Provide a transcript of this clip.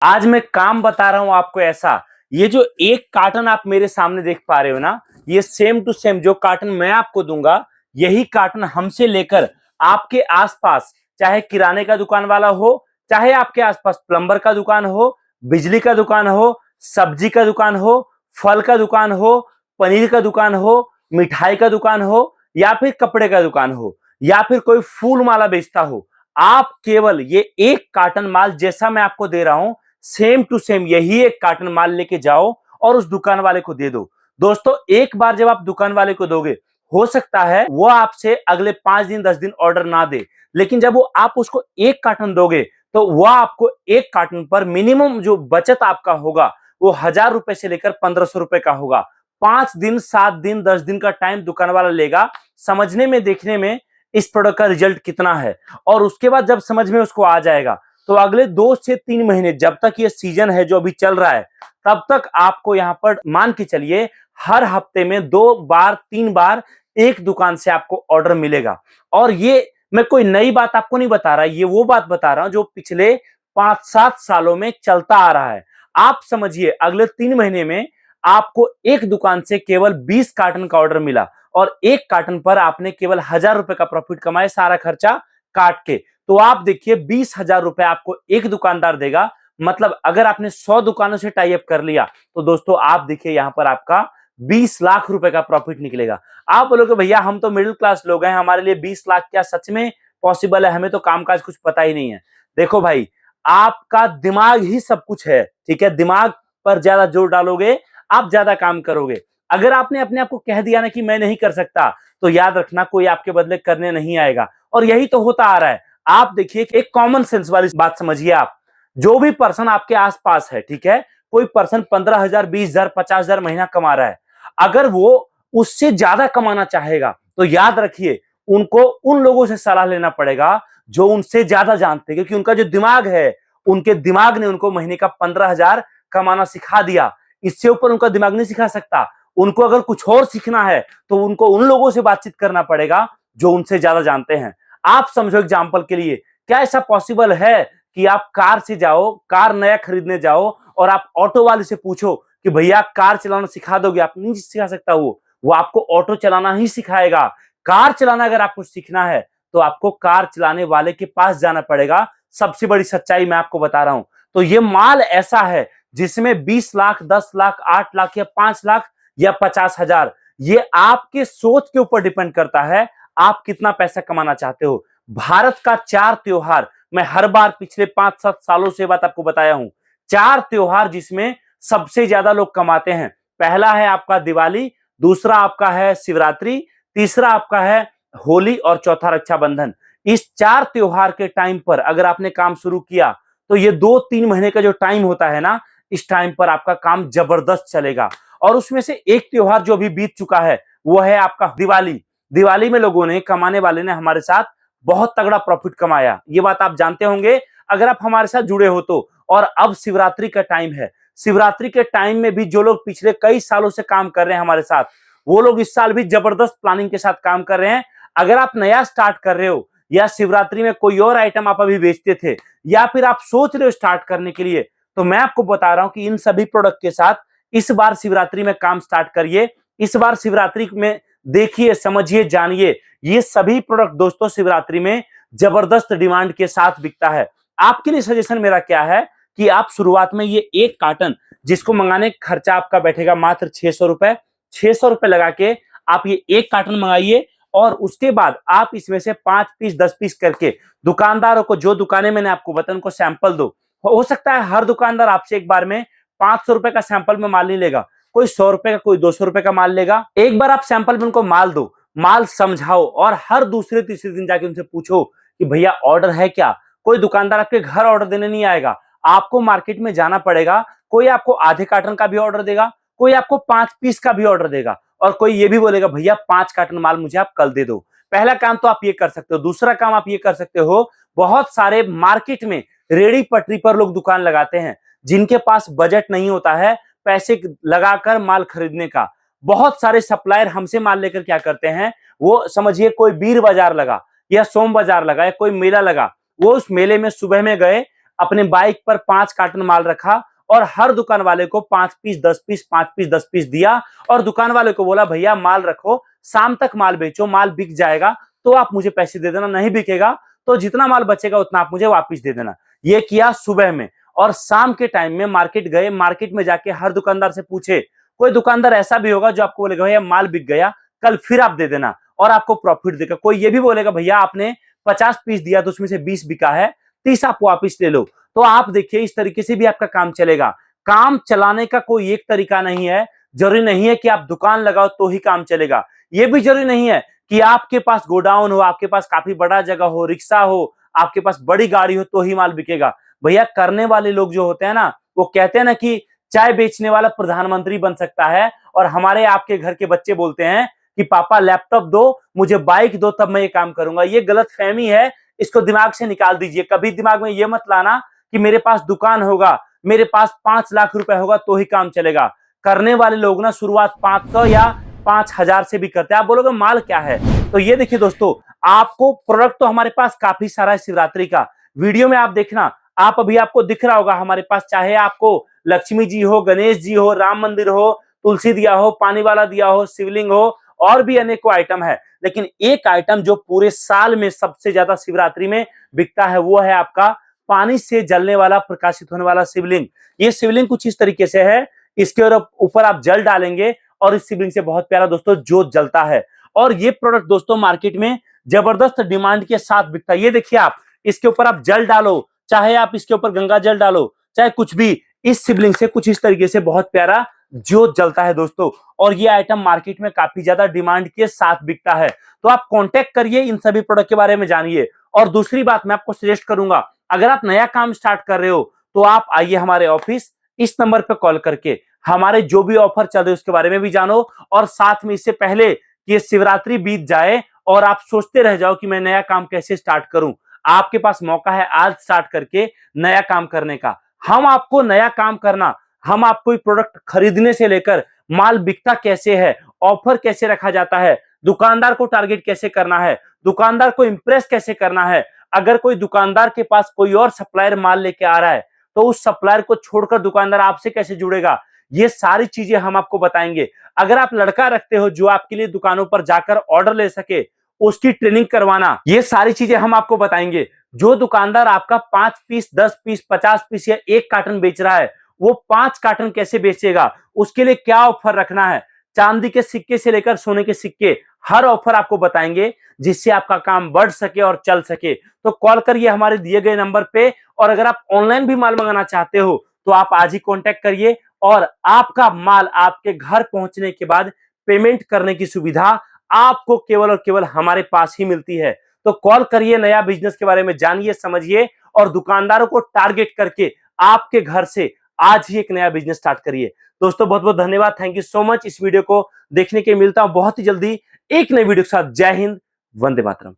आज मैं काम बता रहा हूं आपको ऐसा। ये जो एक कार्टन आप मेरे सामने देख पा रहे हो ना, ये सेम टू सेम जो कार्टन मैं आपको दूंगा, यही कार्टन हमसे लेकर आपके आसपास, चाहे किराने का दुकान वाला हो, चाहे आपके आसपास प्लम्बर का दुकान हो, बिजली का दुकान हो, सब्जी का दुकान हो, फल का दुकान हो, पनीर का दुकान हो, मिठाई का दुकान हो, या फिर कपड़े का दुकान हो, या फिर कोई फूल माला बेचता हो, आप केवल ये एक कार्टन माल जैसा मैं आपको दे रहा हूं, सेम टू सेम यही एक कार्टन माल लेके जाओ और उस दुकान वाले को दे दो। दोस्तों, एक बार जब आप दुकान वाले को दोगे, हो सकता है वो आपसे अगले 5 दिन 10 दिन ऑर्डर ना दे, लेकिन जब वो आप उसको एक कार्टन दोगे तो वो आपको एक कार्टन पर मिनिमम जो बचत आपका होगा वो 1000 रुपए से लेकर 1500 रुपए का होगा। 5 दिन 7 दिन 10 दिन का टाइम दुकान वाला लेगा समझने में, देखने में इस प्रोडक्ट का रिजल्ट कितना है। और उसके बाद जब समझ में उसको आ जाएगा तो अगले 2 से 3 महीने जब तक ये सीजन है जो अभी चल रहा है, तब तक आपको यहां पर मान के चलिए हर हफ्ते में 2 बार 3 बार एक दुकान से आपको ऑर्डर मिलेगा। और ये मैं कोई नई बात आपको नहीं बता रहा, ये वो बात बता रहा हूं जो पिछले 5-7 सालों में चलता आ रहा है। आप समझिए अगले 3 महीने में आपको एक दुकान से केवल 20 कार्टन का ऑर्डर मिला और एक कार्टन पर आपने केवल 1000 रुपए का प्रॉफिट कमाया, सारा खर्चा काट के। तो आप देखिए 20,000 रुपए आपको एक दुकानदार देगा। मतलब अगर आपने 100 दुकानों से टाई अप कर लिया तो दोस्तों आप देखिए यहां पर आपका 20 लाख रुपए का प्रॉफिट निकलेगा। आप बोलोगे भैया हम तो मिडिल क्लास लोग हैं, हमारे लिए 20 लाख क्या सच में पॉसिबल है? हमें तो कामकाज कुछ पता ही नहीं है। देखो भाई, आपका दिमाग ही सब कुछ है, ठीक है? दिमाग पर ज्यादा जोर डालोगे, आप ज्यादा काम करोगे। अगर आपने अपने आप को कह दिया ना कि मैं नहीं कर सकता, तो याद रखना कोई आपके बदले करने नहीं आएगा। और यही तो होता आ रहा है। आप देखिए एक कॉमन सेंस वाली बात समझिए। आप जो भी पर्सन आपके आसपास है, ठीक है, कोई पर्सन 15,000 20,000 50,000 महीना कमा रहा है, अगर वो उससे ज्यादा कमाना चाहेगा तो याद रखिए उनको उन लोगों से सलाह लेना पड़ेगा जो उनसे ज्यादा जानते हैं, क्योंकि उनका जो दिमाग है, उनके दिमाग ने उनको महीने का 15,000 कमाना सिखा दिया। इससे ऊपर उनका दिमाग नहीं सिखा सकता। उनको अगर कुछ और सीखना है तो उनको उन लोगों से बातचीत करना पड़ेगा जो उनसे ज्यादा जानते हैं। आप समझो एग्जांपल के लिए, क्या ऐसा पॉसिबल है कि आप कार से जाओ, कार नया खरीदने जाओ और आप ऑटो वाले से पूछो कि भैया कार चलाना सिखा दोगे? आप नहीं सिखा सकता। वो आपको ऑटो चलाना ही सिखाएगा। कार चलाना अगर आपको सीखना है तो आपको कार चलाने वाले के पास जाना पड़ेगा। सबसे बड़ी सच्चाई मैं आपको बता रहा हूं। तो ये माल ऐसा है जिसमें 20 लाख 10 लाख 8 लाख या 5 लाख या 50,000, ये आपके सोच के ऊपर डिपेंड करता है आप कितना पैसा कमाना चाहते हो। भारत का 4 त्योहार, मैं हर बार पिछले 5-7 सालों से बात आपको बताया हूं, 4 त्योहार जिसमें सबसे ज्यादा लोग कमाते हैं। पहला है आपका दिवाली, दूसरा आपका है शिवरात्रि, तीसरा आपका है होली और चौथा रक्षाबंधन। इस 4 त्योहार के टाइम पर अगर आपने काम शुरू किया तो ये 2-3 महीने का जो टाइम होता है ना, इस टाइम पर आपका काम जबरदस्त चलेगा। और उसमें से एक त्योहार जो अभी बीत चुका है वो है आपका दिवाली। दिवाली में लोगों ने, कमाने वाले ने हमारे साथ बहुत तगड़ा प्रॉफिट कमाया, ये बात आप जानते होंगे अगर आप हमारे साथ जुड़े हो तो। और अब शिवरात्रि का टाइम है। शिवरात्रि के टाइम में भी जो लोग पिछले कई सालों से काम कर रहे हैं हमारे साथ, वो लोग इस साल भी जबरदस्त प्लानिंग के साथ काम कर रहे हैं। अगर आप नया स्टार्ट कर रहे हो या शिवरात्रि में कोई और आइटम आप अभी बेचते थे या फिर आप सोच रहे हो स्टार्ट करने के लिए, तो मैं आपको बता रहा हूं कि इन सभी प्रोडक्ट के साथ इस बार शिवरात्रि में काम स्टार्ट करिए। इस बार शिवरात्रि में देखिए, समझिए, जानिए, ये सभी प्रोडक्ट दोस्तों शिवरात्रि में जबरदस्त डिमांड के साथ बिकता है। आपके लिए सजेशन मेरा क्या है कि आप शुरुआत में ये एक कार्टन, जिसको मंगाने का खर्चा आपका बैठेगा मात्र 600 रुपए, 600 रुपए लगा के आप ये एक कार्टन मंगाइए। और उसके बाद आप इसमें से 5 पीस 10 पीस करके दुकानदारों को, जो दुकानें मैंने आपको बताया, उनको सैंपल दो। हो सकता है हर दुकानदार आपसे एक बार में 500 रुपए का सैंपल में माल नहीं लेगा, कोई 100 रुपए का, कोई 200 रुपए का माल लेगा। एक बार आप सैंपल में उनको माल दो, माल समझाओ और हर दूसरे तीसरे दिन जाके उनसे पूछो कि भैया ऑर्डर है क्या। कोई दुकानदार आपके घर ऑर्डर देने नहीं आएगा, आपको मार्केट में जाना पड़ेगा। कोई आपको आधे कार्टन का भी ऑर्डर देगा, कोई आपको 5 पीस का भी ऑर्डर देगा, और कोई ये भी बोलेगा भैया 5 कार्टन माल मुझे आप कल दे दो। पहला काम तो आप ये कर सकते हो। दूसरा काम आप ये कर सकते हो, बहुत सारे मार्केट में रेडी पटरी पर लोग दुकान लगाते हैं जिनके पास बजट नहीं होता है पैसे लगाकर माल खरीदने का। बहुत सारे सप्लायर हमसे माल लेकर क्या करते हैं, वो समझिए कोई बीर बाजार लगा या सोम बाजार लगा या कोई मेला लगा, वो उस मेले में सुबह में गए, अपने बाइक पर 5 कार्टन माल रखा और हर दुकान वाले को 5 पीस 10 पीस 5 पीस 10 पीस दिया और दुकान वाले को बोला भैया माल रखो, शाम तक माल बेचो, माल बिक जाएगा तो आप मुझे पैसे दे देना, नहीं बिकेगा तो जितना माल बचेगा उतना आप मुझे वापस दे देना। ये किया सुबह में। और शाम के टाइम में मार्केट गए, मार्केट में जाके हर दुकानदार से पूछे, कोई दुकानदार ऐसा भी होगा जो आपको बोलेगा भैया माल बिक गया, कल फिर आप दे देना और आपको प्रॉफिट देगा। कोई ये भी बोलेगा भैया आपने 50 पीस दिया तो उसमें से 20 बिका है, 30 आप वापस ले लो। तो आप देखिए इस तरीके से भी आपका काम चलेगा। काम चलाने का कोई एक तरीका नहीं है। जरूरी नहीं है कि आप दुकान लगाओ तो ही काम चलेगा। ये भी जरूरी नहीं है कि आपके पास गोडाउन हो, आपके पास काफी बड़ा जगह हो, रिक्शा हो, आपके पास बड़ी गाड़ी हो तो ही माल बिकेगा। भैया करने वाले लोग जो होते हैं ना, वो कहते हैं ना कि चाय बेचने वाला प्रधानमंत्री बन सकता है और हमारे आपके घर के बच्चे बोलते हैं कि पापा लैपटॉप दो, मुझे बाइक दो, तब मैं ये काम करूंगा। ये गलत फहमी है, इसको दिमाग से निकाल दीजिए। कभी दिमाग में ये मत लाना कि मेरे पास दुकान होगा, मेरे पास 5 लाख रुपए होगा तो ही काम चलेगा। करने वाले लोग ना शुरुआत 500 या 5000 से भी करते हैं। आप बोलोगे माल क्या है, तो ये देखिए दोस्तों, आपको प्रोडक्ट तो हमारे पास काफी सारा है शिवरात्रि का। वीडियो में आप देखना, आप अभी आपको दिख रहा होगा हमारे पास, चाहे आपको लक्ष्मी जी हो, गणेश जी हो, राम मंदिर हो, तुलसी दिया हो, पानी वाला दिया हो, शिवलिंग हो, और भी अनेकों आइटम है। लेकिन एक आइटम जो पूरे साल में सबसे ज्यादा शिवरात्रि में बिकता है वो है आपका पानी से जलने वाला, प्रकाशित होने वाला शिवलिंग। ये शिवलिंग कुछ इस तरीके से है, इसके ऊपर आप जल डालेंगे और इस शिवलिंग से बहुत प्यारा दोस्तों जोत जलता है। और ये प्रोडक्ट दोस्तों मार्केट में जबरदस्त डिमांड के साथ बिकता है। ये देखिए आप, इसके ऊपर आप जल डालो, चाहे आप इसके ऊपर गंगा जल डालो, चाहे कुछ भी, इस शिवलिंग से कुछ इस तरीके से बहुत प्यारा ज्योत जलता है दोस्तों। और ये आइटम मार्केट में काफी ज्यादा डिमांड के साथ बिकता है। तो आप कांटेक्ट करिए, इन सभी प्रोडक्ट के बारे में जानिए। और दूसरी बात मैं आपको सजेस्ट करूंगा, अगर आप नया काम स्टार्ट कर रहे हो तो आप आइए हमारे ऑफिस, इस नंबर पर कॉल करके हमारे जो भी ऑफर चल रहे हैं उसके बारे में भी जानो। और साथ में इससे पहले कि ये शिवरात्रि बीत जाए और आप सोचते रह जाओ कि मैं नया काम कैसे स्टार्ट करूं, आपके पास मौका है आज स्टार्ट करके नया काम करने का। हम आपको नया काम करना, हम आपको प्रोडक्ट खरीदने से लेकर माल बिकता कैसे है, ऑफर कैसे रखा जाता है, दुकानदार को टारगेट कैसे करना है, दुकानदार को इंप्रेस कैसे करना है, अगर कोई दुकानदार के पास कोई और सप्लायर माल लेके आ रहा है तो उस सप्लायर को छोड़कर दुकानदार आपसे कैसे जुड़ेगा, ये सारी चीजें हम आपको बताएंगे। अगर आप लड़का रखते हो जो आपके लिए दुकानों पर जाकर ऑर्डर ले सके, उसकी ट्रेनिंग करवाना, ये सारी चीजें हम आपको बताएंगे। जो दुकानदार आपका 5 पीस 10 पीस 50 पीस या 1 कार्टन बेच रहा है, वो 5 कार्टन कैसे बेचेगा, उसके लिए क्या ऑफर रखना है, चांदी के सिक्के से लेकर सोने के सिक्के, हर ऑफर आपको बताएंगे जिससे आपका काम बढ़ सके और चल सके। तो कॉल करिए हमारे दिए गए नंबर पे। और अगर आप ऑनलाइन भी माल मंगाना चाहते हो तो आप आज ही कांटेक्ट करिए और आपका माल आपके घर पहुंचने के बाद पेमेंट करने की सुविधा आपको केवल और केवल हमारे पास ही मिलती है। तो कॉल करिए, नया बिजनेस के बारे में जानिए, समझिए और दुकानदारों को टारगेट करके आपके घर से आज ही एक नया बिजनेस स्टार्ट करिए। दोस्तों बहुत बहुत धन्यवाद, थैंक यू सो मच इस वीडियो को देखने के। मिलता हूं बहुत ही जल्दी एक नई वीडियो के साथ। जय हिंद, वंदे मातरम।